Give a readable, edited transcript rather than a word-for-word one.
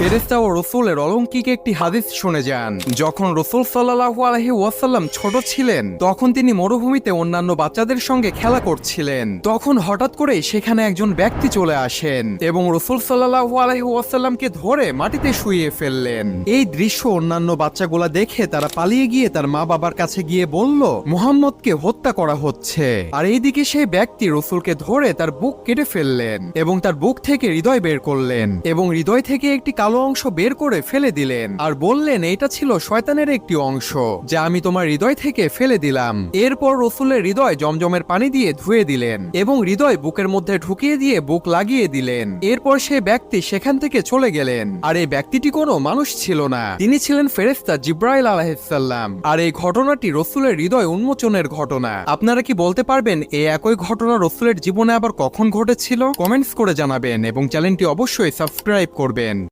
ফেরেশতা ও রাসূলের অলৌকিক একটি হাদিস শুনে যান। যখন রাসূল সাল্লাল্লাহু আলাইহি ওয়াসাল্লাম ছোট ছিলেন তখন তিনি মরুভূমিতে অন্যান্য বাচ্চাদের সঙ্গে খেলা করছিলেন। তখন হঠাৎ করেই সেখানে একজন ব্যক্তি চলে আসেন এবং রাসূল সাল্লাল্লাহু আলাইহি ওয়াসাল্লামকে ধরে মাটিতে শুইয়ে ফেললেন। এই দৃশ্য অন্যান্য বাচ্চাগুলা দেখে তারা পালিয়ে গিয়ে তার মা বাবার কাছে গিয়ে বলল, মুহাম্মদকে হত্যা করা হচ্ছে। আর এইদিকে সেই ব্যক্তি রাসূলকে ধরে তার বুক কেটে ফেললেন এবং তার বুক থেকে হৃদয় বের করলেন এবং হৃদয় থেকে একটি কালো অংশ বের করে ফেলে দিলেন আর বললেন, এটা ছিল শয়তানের একটি অংশ যা আমি তোমার হৃদয় থেকে ফেলে দিলাম। এরপর রাসূলের হৃদয় জমজমের পানি দিয়ে ধুয়ে দিলেন এবং হৃদয় বুকের মধ্যে ঢুকিয়ে দিয়ে বুক লাগিয়ে দিলেন। এরপর সে ব্যক্তি সেখান থেকে চলে গেলেন। আর এই ব্যক্তিটি কোনো মানুষ ছিল না, তিনি ছিলেন ফেরেশতা জিবরাইল আলাইহিস সালাম। আর এই ঘটনাটি রাসূলের হৃদয় উন্মোচনের ঘটনা। আপনারা কি বলতে পারবেন এই একই ঘটনা রাসূলের জীবনে আবার কখন ঘটেছিল? কমেন্টস করে জানাবেন এবং চ্যানেলটি অবশ্যই সাবস্ক্রাইব করবেন।